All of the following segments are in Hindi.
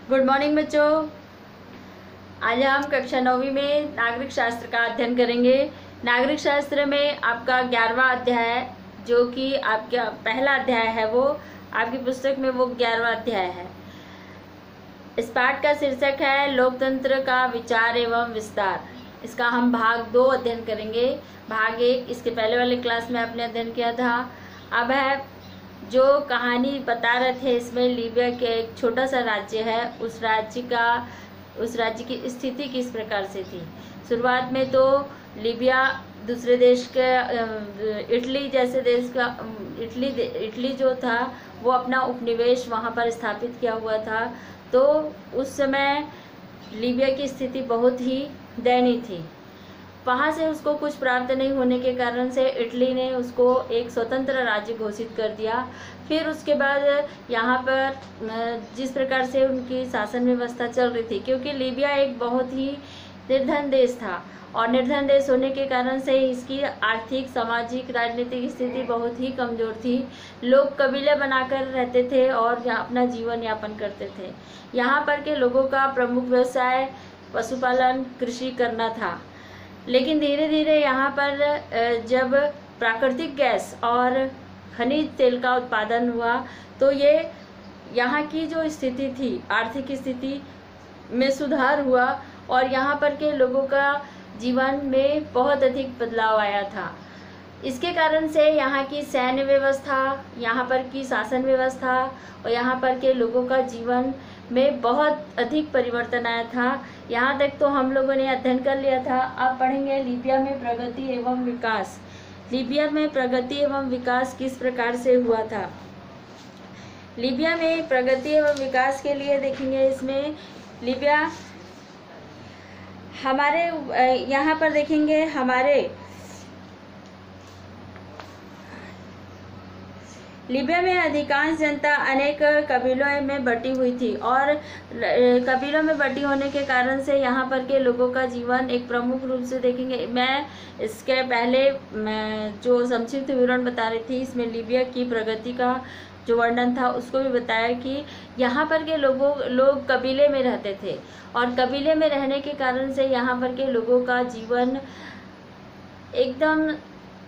गुड मॉर्निंग बच्चों। आज हम कक्षा 9वीं में नागरिक शास्त्र का अध्ययन करेंगे। नागरिक शास्त्र में आपका 11वां अध्याय जो कि आपका पहला अध्याय है, वो आपकी पुस्तक में वो 11वां अध्याय है। इस पाठ का शीर्षक है लोकतंत्र का विचार एवं विस्तार। इसका हम भाग 2 अध्ययन करेंगे। भाग 1 इसके पहले वाले क्लास में आपने अध्ययन किया था। अब है जो कहानी बता रहे थे, इसमें लीबिया के एक छोटा सा राज्य है, उस राज्य की स्थिति किस प्रकार से थी। शुरुआत में तो लीबिया दूसरे देश के इटली जैसे देश का इटली जो था वो अपना उपनिवेश वहाँ पर स्थापित किया हुआ था। तो उस समय लीबिया की स्थिति बहुत ही दयनीय थी। वहाँ से उसको कुछ प्राप्त नहीं होने के कारण से इटली ने उसको एक स्वतंत्र राज्य घोषित कर दिया। फिर उसके बाद यहाँ पर जिस प्रकार से उनकी शासन व्यवस्था चल रही थी, क्योंकि लीबिया एक बहुत ही निर्धन देश था और निर्धन देश होने के कारण से इसकी आर्थिक, सामाजिक, राजनीतिक स्थिति बहुत ही कमज़ोर थी। लोग कबीले बनाकर रहते थे और अपना जीवन यापन करते थे। यहाँ पर के लोगों का प्रमुख व्यवसाय पशुपालन, कृषि करना था। लेकिन धीरे धीरे यहाँ पर जब प्राकृतिक गैस और खनिज तेल का उत्पादन हुआ तो ये यहाँ की जो स्थिति थी, आर्थिक स्थिति में सुधार हुआ और यहाँ पर के लोगों का जीवन में बहुत अधिक बदलाव आया था। इसके कारण से यहाँ की सैन्य व्यवस्था, यहाँ पर की शासन व्यवस्था और यहाँ पर के लोगों का जीवन में बहुत अधिक परिवर्तन आया था। यहाँ तक तो हम लोगों ने अध्ययन कर लिया था। अब पढ़ेंगे लीबिया में प्रगति एवं विकास। लीबिया में प्रगति एवं विकास किस प्रकार से हुआ था। लीबिया में प्रगति एवं विकास के लिए देखेंगे, इसमें लीबिया हमारे यहाँ पर देखेंगे, हमारे लीबिया में अधिकांश जनता अनेक कबीलों में बटी हुई थी और कबीलों में बटी होने के कारण से यहाँ पर के लोगों का जीवन एक प्रमुख रूप से देखेंगे। मैं इसके पहले जो संक्षिप्त विवरण बता रही थी, इसमें लीबिया की प्रगति का जो वर्णन था उसको भी बताया कि यहाँ पर के लोग कबीले में रहते थे और कबीले में रहने के कारण से यहाँ पर के लोगों का जीवन एकदम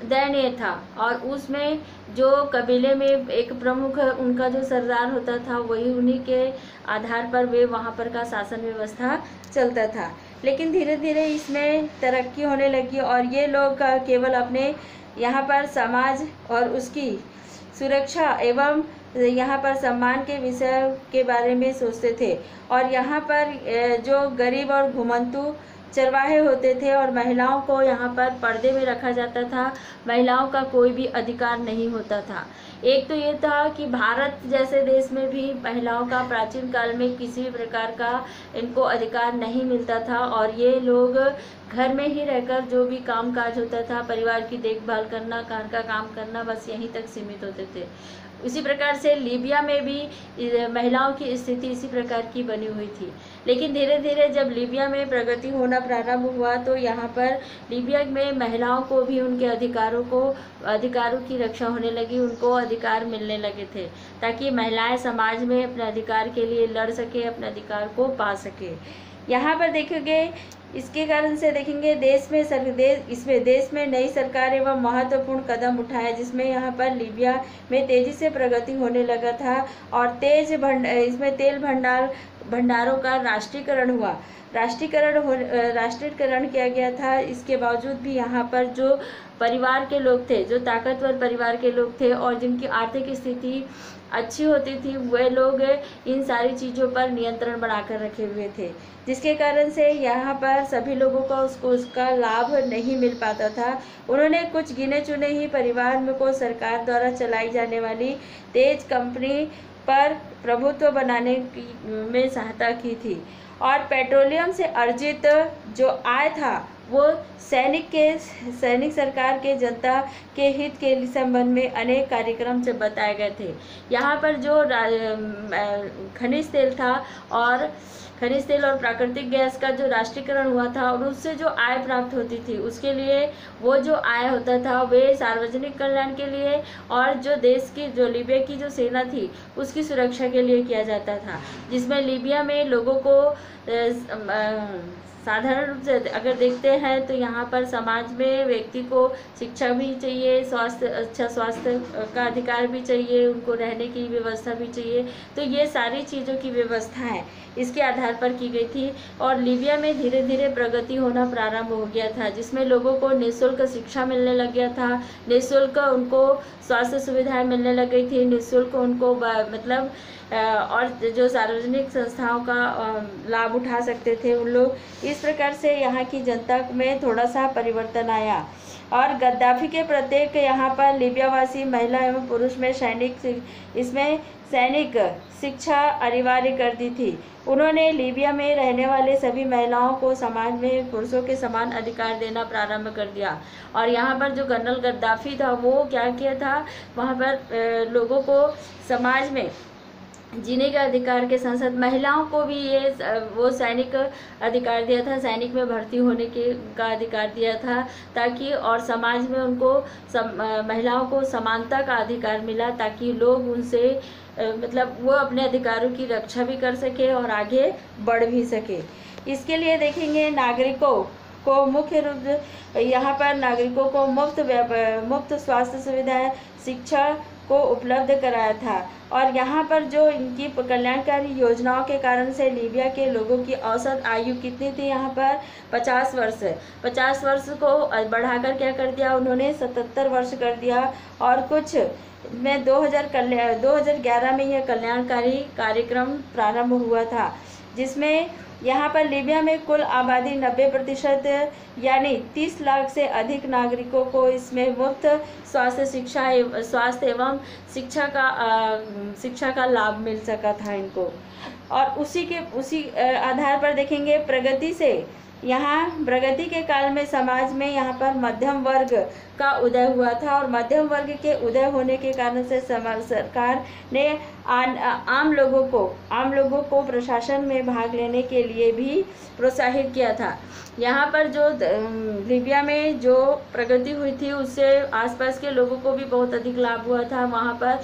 दयनीय था। और उसमें जो कबीले में एक प्रमुख उनका जो सरदार होता था, वही उन्हीं के आधार पर वे वहाँ पर का शासन व्यवस्था चलता था। लेकिन धीरे धीरे इसमें तरक्की होने लगी और ये लोग केवल अपने यहाँ पर समाज और उसकी सुरक्षा एवं यहाँ पर सम्मान के विषय के बारे में सोचते थे। और यहाँ पर जो गरीब और घुमंतु चरवाहे होते थे और महिलाओं को यहाँ पर पर्दे में रखा जाता था। महिलाओं का कोई भी अधिकार नहीं होता था। एक तो ये था कि भारत जैसे देश में भी महिलाओं का प्राचीन काल में किसी भी प्रकार का इनको अधिकार नहीं मिलता था और ये लोग घर में ही रहकर जो भी काम काज होता था, परिवार की देखभाल करना, घर का काम करना, बस यहीं तक सीमित होते थे। उसी प्रकार से लीबिया में भी महिलाओं की स्थिति इसी प्रकार की बनी हुई थी। लेकिन धीरे धीरे जब लीबिया में प्रगति होना प्रारंभ हुआ तो यहाँ पर लीबिया में महिलाओं को भी उनके अधिकारों की रक्षा होने लगी, उनको अधिकार मिलने लगे थे ताकि महिलाएं समाज में अपने अधिकार के लिए लड़ सके, अपने अधिकार को पा सके। यहाँ पर देखोगे, इसके कारण से देखेंगे देश में नई सरकार एवं महत्वपूर्ण कदम उठाया, जिसमें यहाँ पर लीबिया में तेजी से प्रगति होने लगा था और इसमें तेल भंडारों का राष्ट्रीयकरण हुआ। राष्ट्रीयकरण किया गया था। इसके बावजूद भी यहाँ पर जो परिवार के लोग थे, जो ताकतवर परिवार के लोग थे और जिनकी आर्थिक स्थिति अच्छी होती थी, वे लोग इन सारी चीज़ों पर नियंत्रण बनाकर रखे हुए थे, जिसके कारण से यहाँ पर सभी लोगों को उसका लाभ नहीं मिल पाता था। उन्होंने कुछ गिने चुने ही परिवार में को सरकार द्वारा चलाई जाने वाली तेज कंपनी पर प्रभुत्व बनाने में सहायता की थी और पेट्रोलियम से अर्जित जो आय था वो सैनिक सरकार के जनता के हित के संबंध में अनेक कार्यक्रम से बताए गए थे। यहाँ पर जो खनिज तेल था और खनिज तेल और प्राकृतिक गैस का जो राष्ट्रीयकरण हुआ था और उससे जो आय प्राप्त होती थी, उसके लिए वो जो आय होता था वे सार्वजनिक कल्याण के लिए और जो देश की जो लीबिया की जो सेना थी उसकी सुरक्षा के लिए किया जाता था, जिसमें लीबिया में लोगों को साधारण रूप से अगर देखते हैं तो यहाँ पर समाज में व्यक्ति को शिक्षा भी चाहिए, अच्छा स्वास्थ्य का अधिकार भी चाहिए, उनको रहने की व्यवस्था भी चाहिए। तो ये सारी चीज़ों की व्यवस्था है इसके आधार पर की गई थी और लीबिया में धीरे धीरे प्रगति होना प्रारंभ हो गया था, जिसमें लोगों को निःशुल्क शिक्षा मिलने लग गया था, निःशुल्क उनको स्वास्थ्य सुविधाएं मिलने लग गई थी, निःशुल्क उनको मतलब और जो सार्वजनिक संस्थाओं का लाभ उठा सकते थे उन लोग। इस प्रकार से यहाँ की जनता में थोड़ा सा परिवर्तन आया और गद्दाफी के प्रत्येक यहाँ पर लीबियावासी महिला एवं पुरुष में सैनिक शिक्षा अनिवार्य कर दी थी। उन्होंने लीबिया में रहने वाले सभी महिलाओं को समाज में पुरुषों के समान अधिकार देना प्रारंभ कर दिया। और यहाँ पर जो कर्नल गद्दाफी था वो क्या किया था, वहाँ पर लोगों को समाज में जीने का अधिकार के साथ साथ महिलाओं को भी ये वो सैनिक अधिकार दिया था, सैनिक में भर्ती होने का अधिकार दिया था, ताकि और समाज में उनको महिलाओं को समानता का अधिकार मिला, ताकि लोग उनसे मतलब वो अपने अधिकारों की रक्षा भी कर सके और आगे बढ़ भी सके। इसके लिए देखेंगे नागरिकों को मुख्य रूप यहाँ पर नागरिकों को मुफ्त स्वास्थ्य सुविधाएं, शिक्षा को उपलब्ध कराया था। और यहाँ पर जो इनकी कल्याणकारी योजनाओं के कारण से लीबिया के लोगों की औसत आयु कितनी थी, यहाँ पर 50 वर्ष। 50 वर्ष को बढ़ाकर क्या कर दिया उन्होंने, 77 वर्ष कर दिया। और कुछ में 2011 में यह कल्याणकारी कार्यक्रम प्रारंभ हुआ था, जिसमें यहाँ पर लीबिया में कुल आबादी 90% यानी 30 लाख से अधिक नागरिकों को इसमें मुफ्त स्वास्थ्य एवं शिक्षा का लाभ मिल सका था इनको। और उसी आधार पर देखेंगे प्रगति के काल में समाज में यहाँ पर मध्यम वर्ग का उदय हुआ था और मध्यम वर्ग के उदय होने के कारण से सरकार ने आम लोगों को प्रशासन में भाग लेने के लिए भी प्रोत्साहित किया था। यहाँ पर जो लीबिया में जो प्रगति हुई थी उससे आसपास के लोगों को भी बहुत अधिक लाभ हुआ था। वहाँ पर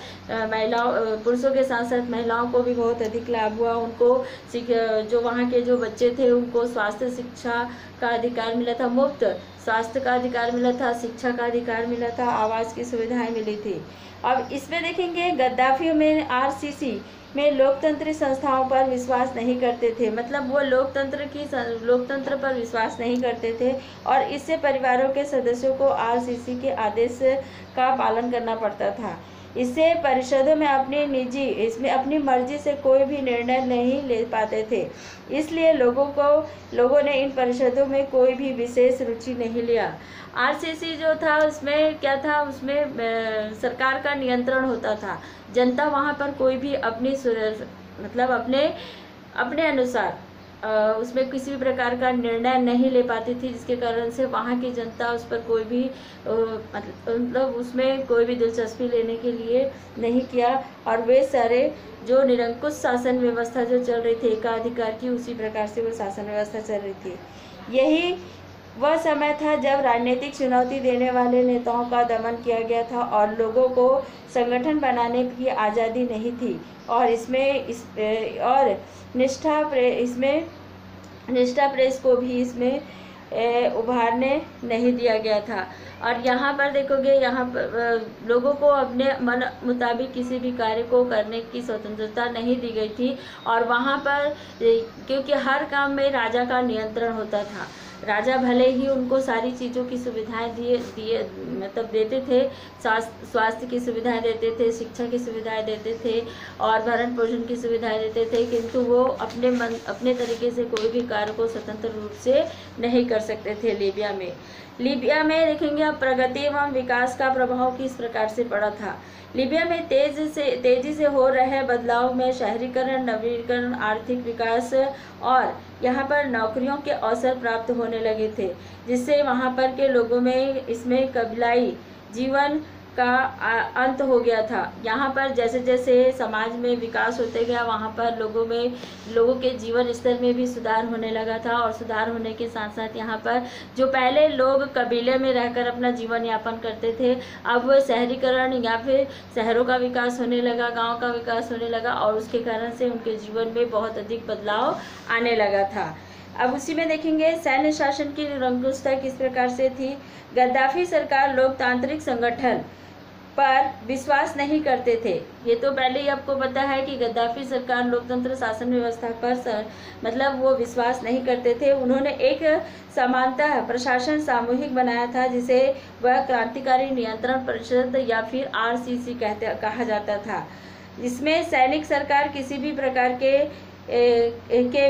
पुरुषों के साथ साथ महिलाओं को भी बहुत अधिक लाभ हुआ। उनको जो वहाँ के जो बच्चे थे उनको स्वास्थ्य शिक्षा का अधिकार मिला था, मुफ्त स्वास्थ्य का अधिकार मिला था, शिक्षा का अधिकार मिला था, आवास की सुविधाएं मिली थी। अब इसमें देखेंगे गद्दाफी में आरसीसी में लोकतंत्री संस्थाओं पर विश्वास नहीं करते थे, मतलब वो लोकतंत्र पर विश्वास नहीं करते थे और इससे परिवारों के सदस्यों को आरसीसी के आदेश का पालन करना पड़ता था। इससे परिषदों में अपनी मर्जी से कोई भी निर्णय नहीं ले पाते थे, इसलिए लोगों ने इन परिषदों में कोई भी विशेष रुचि नहीं लिया। आरसीसी जो था उसमें क्या था, उसमें सरकार का नियंत्रण होता था। जनता वहाँ पर कोई भी अपने अनुसार उसमें किसी भी प्रकार का निर्णय नहीं ले पाती थी, जिसके कारण से वहाँ की जनता उस पर कोई भी मतलब उसमें कोई भी दिलचस्पी लेने के लिए नहीं किया। और वे सारे जो निरंकुश शासन व्यवस्था जो चल रही थी एकाधिकार की, उसी प्रकार से वो शासन व्यवस्था चल रही थी। यही वह समय था जब राजनीतिक चुनौती देने वाले नेताओं का दमन किया गया था और लोगों को संगठन बनाने की आज़ादी नहीं थी और निष्ठा प्रेस को भी इसमें उभारने नहीं दिया गया था। और यहाँ पर देखोगे, यहाँ पर लोगों को अपने मन मुताबिक किसी भी कार्य को करने की स्वतंत्रता नहीं दी गई थी। और वहाँ पर क्योंकि हर काम में राजा का नियंत्रण होता था, राजा भले ही उनको सारी चीज़ों की सुविधाएं देते थे, स्वास्थ्य की सुविधाएं देते थे, शिक्षा की सुविधाएं देते थे और भरण पोषण की सुविधाएं देते थे, किंतु वो अपने तरीके से कोई भी कार्य को स्वतंत्र रूप से नहीं कर सकते थे। लीबिया में देखेंगे अब प्रगति एवं विकास का प्रभाव किस प्रकार से पड़ा था। लीबिया में तेजी से हो रहे बदलाव में शहरीकरण, नवीनीकरण, आर्थिक विकास और यहाँ पर नौकरियों के अवसर प्राप्त होने लगे थे, जिससे वहाँ पर के लोगों में इसमें कबीलाई जीवन का अंत हो गया था। यहाँ पर जैसे जैसे समाज में विकास होते गया, वहाँ पर लोगों के जीवन स्तर में भी सुधार होने लगा था। और सुधार होने के साथ साथ यहाँ पर जो पहले लोग कबीले में रहकर अपना जीवन यापन करते थे, अब शहरीकरण या फिर शहरों का विकास होने लगा, गाँव का विकास होने लगा, और उसके कारण से उनके जीवन में बहुत अधिक बदलाव आने लगा था। अब उसी में देखेंगे सैन्य शासन की निरंकुशता किस प्रकार से थी। गद्दाफी सरकार लोकतांत्रिक संगठन पर विश्वास नहीं करते थे। ये तो पहले ही आपको पता है कि गद्दाफी सरकार लोकतंत्र शासन व्यवस्था पर मतलब वो विश्वास नहीं करते थे। उन्होंने एक समानता प्रशासन सामूहिक बनाया था, जिसे वह क्रांतिकारी नियंत्रण परिषद या फिर RCC कहा जाता था। इसमें सैनिक सरकार किसी भी प्रकार के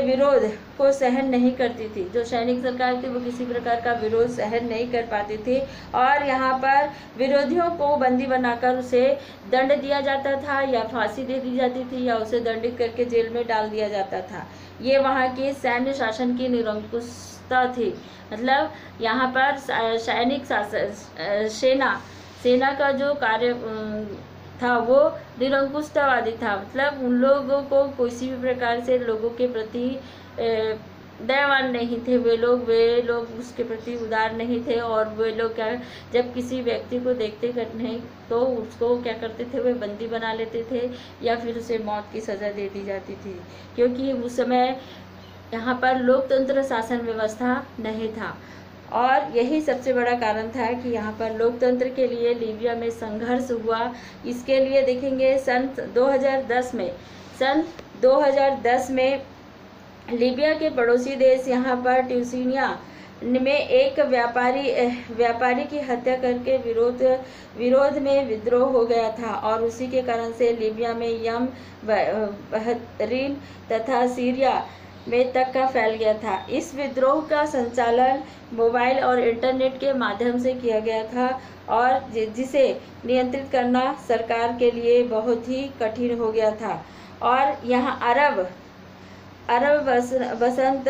विरोध को सहन नहीं करती थी। जो सैनिक सरकार थी वो किसी प्रकार का विरोध सहन नहीं कर पाती थी, और यहाँ पर विरोधियों को बंदी बनाकर उसे दंड दिया जाता था, या फांसी दे दी जाती थी, या उसे दंडित करके जेल में डाल दिया जाता था। ये वहाँ की सैन्य शासन की निरंकुशता थी। मतलब यहाँ पर सैनिक सेना का जो कार्य था वो निरंकुशतावादी था। मतलब उन लोगों को किसी भी प्रकार से लोगों के प्रति दयावान नहीं थे। वे लोग उसके प्रति उदार नहीं थे, और वे लोग क्या, जब किसी व्यक्ति को देखते नहीं तो उसको क्या करते थे, वे बंदी बना लेते थे, या फिर उसे मौत की सज़ा दे दी जाती थी, क्योंकि उस समय यहाँ पर लोकतंत्र शासन व्यवस्था नहीं था। और यही सबसे बड़ा कारण था कि यहाँ पर लोकतंत्र के लिए लीबिया में संघर्ष हुआ। इसके लिए देखेंगे सन 2010 में लीबिया के पड़ोसी देश यहाँ पर ट्यूनीशिया में एक व्यापारी की हत्या करके विरोध में विद्रोह हो गया था, और उसी के कारण से लीबिया में बहरीन तथा सीरिया में तक का फैल गया था। इस विद्रोह का संचालन मोबाइल और इंटरनेट के माध्यम से किया गया था, और जिसे नियंत्रित करना सरकार के लिए बहुत ही कठिन हो गया था। और यहाँ अरब वसंत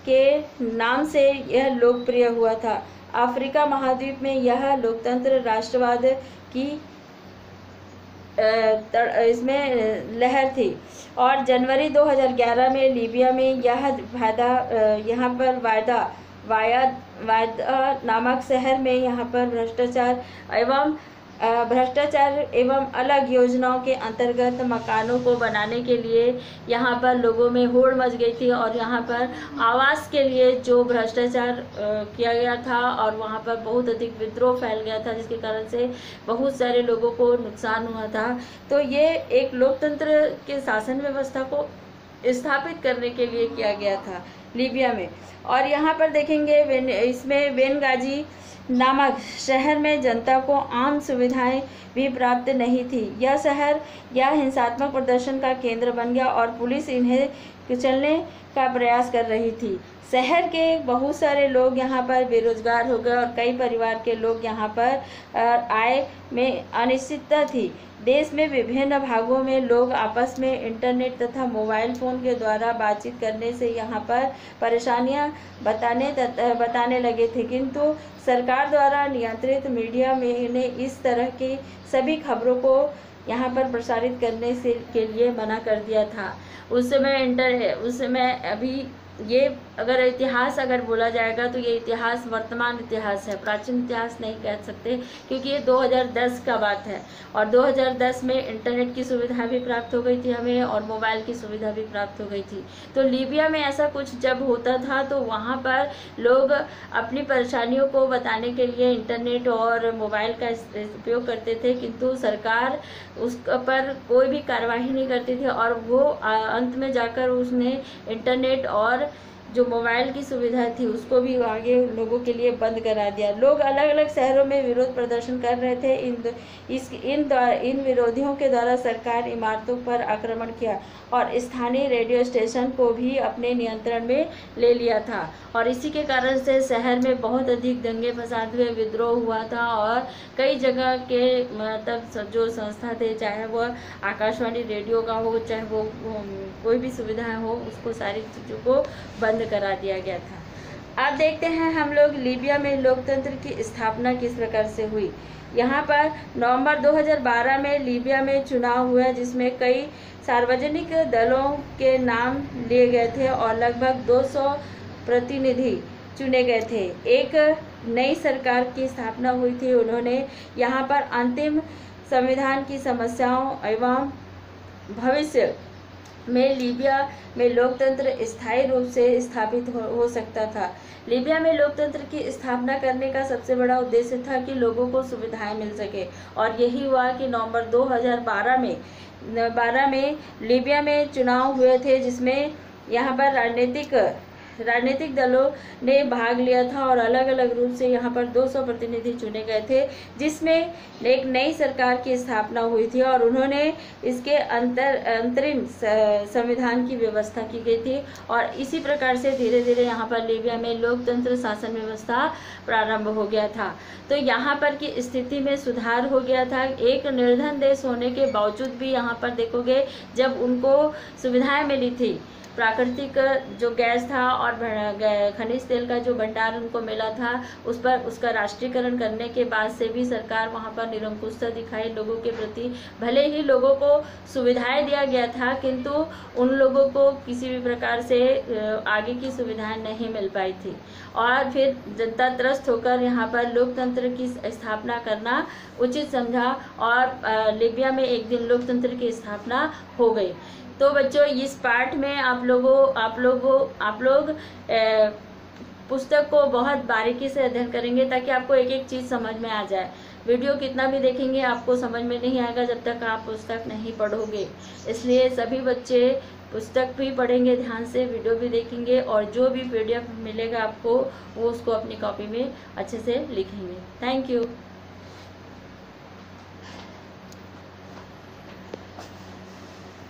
के नाम से यह लोकप्रिय हुआ था। अफ्रीका महाद्वीप में यह लोकतंत्र राष्ट्रवाद की इसमें लहर थी। और जनवरी 2011 में लीबिया में यहाँ पर वायदा नामक शहर में यहाँ पर भ्रष्टाचार एवं अलग योजनाओं के अंतर्गत मकानों को बनाने के लिए यहाँ पर लोगों में होड़ मच गई थी, और यहाँ पर आवास के लिए जो भ्रष्टाचार किया गया था, और वहाँ पर बहुत अधिक विद्रोह फैल गया था, जिसके कारण से बहुत सारे लोगों को नुकसान हुआ था। तो ये एक लोकतंत्र के शासन व्यवस्था को स्थापित करने के लिए किया गया था लीबिया में। और यहाँ पर देखेंगे इसमें बेनगाजी नामक शहर में जनता को आम सुविधाएं भी प्राप्त नहीं थी। यह शहर हिंसात्मक प्रदर्शन का केंद्र बन गया, और पुलिस इन्हें कुचलने का प्रयास कर रही थी। शहर के बहुत सारे लोग यहाँ पर बेरोजगार हो गए, और कई परिवार के लोग यहाँ पर आय में अनिश्चितता थी। देश में विभिन्न भागों में लोग आपस में इंटरनेट तथा मोबाइल फ़ोन के द्वारा बातचीत करने से यहाँ पर परेशानियाँ बताने लगे थे, किंतु सरकार द्वारा नियंत्रित मीडिया में ने इस तरह की सभी खबरों को यहाँ पर प्रसारित करने के लिए मना कर दिया था। उस समय अभी ये अगर बोला जाएगा तो ये इतिहास वर्तमान इतिहास है, प्राचीन इतिहास नहीं कह सकते, क्योंकि ये 2010 का बात है। और 2010 में इंटरनेट की सुविधा भी प्राप्त हो गई थी हमें, और मोबाइल की सुविधा भी प्राप्त हो गई थी। तो लीबिया में ऐसा कुछ जब होता था तो वहाँ पर लोग अपनी परेशानियों को बताने के लिए इंटरनेट और मोबाइल का उपयोग करते थे, किंतु सरकार उस पर कोई भी कार्रवाई नहीं करती थी, और वो अंत में जाकर उसने इंटरनेट और जो मोबाइल की सुविधा थी उसको भी आगे लोगों के लिए बंद करा दिया। लोग अलग अलग शहरों में विरोध प्रदर्शन कर रहे थे। इन विरोधियों के द्वारा सरकार इमारतों पर आक्रमण किया, और स्थानीय रेडियो स्टेशन को भी अपने नियंत्रण में ले लिया था, और इसी के कारण से शहर में बहुत अधिक दंगे फसाद हुए, विद्रोह हुआ था, और कई जगह के मतलब जो संस्था थे, चाहे वो आकाशवाणी रेडियो का हो, चाहे वो कोई भी सुविधाएं हो, उसको सारी चीज़ों को बंद करा दिया गया था। अब देखते हैं हम लोग लीबिया में लोकतंत्र की स्थापना किस प्रकार से हुई। यहाँ पर नवंबर 2012 में लीबिया में चुनाव हुआ जिसमें कई सार्वजनिक दलों के नाम लिए गए थे और लगभग 200 प्रतिनिधि चुने गए थे। एक नई सरकार की स्थापना हुई थी। उन्होंने यहाँ पर अंतिम संविधान की समस्याओं एवं भविष्य में लीबिया में लोकतंत्र स्थायी रूप से स्थापित हो सकता था। लीबिया में लोकतंत्र की स्थापना करने का सबसे बड़ा उद्देश्य था कि लोगों को सुविधाएं मिल सके और यही हुआ कि नवंबर 2012 में लीबिया में चुनाव हुए थे जिसमें यहाँ पर राजनीतिक दलों ने भाग लिया था और अलग अलग रूप से यहाँ पर 200 प्रतिनिधि चुने गए थे जिसमें एक नई सरकार की स्थापना हुई थी और उन्होंने इसके अंतरिम संविधान की व्यवस्था की गई थी और इसी प्रकार से धीरे धीरे यहाँ पर लीबिया में लोकतंत्र शासन व्यवस्था प्रारंभ हो गया था। तो यहाँ पर की स्थिति में सुधार हो गया था। एक निर्धन देश होने के बावजूद भी यहाँ पर देखोगे जब उनको सुविधाएं मिली थी, प्राकृतिक जो गैस था और खनिज तेल का जो भंडार उनको मिला था, उस पर उसका राष्ट्रीयकरण करने के बाद से भी सरकार वहां पर निरंकुशता दिखाई लोगों के प्रति। भले ही लोगों को सुविधाएं दिया गया था किंतु उन लोगों को किसी भी प्रकार से आगे की सुविधाएं नहीं मिल पाई थी और फिर जनता त्रस्त होकर यहाँ पर लोकतंत्र की स्थापना करना उचित समझा और लीबिया में एक दिन लोकतंत्र की स्थापना हो गई। तो बच्चों इस पाठ में आप लोग पुस्तक को बहुत बारीकी से अध्ययन करेंगे ताकि आपको एक एक चीज़ समझ में आ जाए। वीडियो कितना भी देखेंगे आपको समझ में नहीं आएगा जब तक आप पुस्तक नहीं पढ़ोगे। इसलिए सभी बच्चे पुस्तक भी पढ़ेंगे ध्यान से, वीडियो भी देखेंगे और जो भी PDF मिलेगा आपको वो उसको अपनी कॉपी में अच्छे से लिखेंगे। Thank you.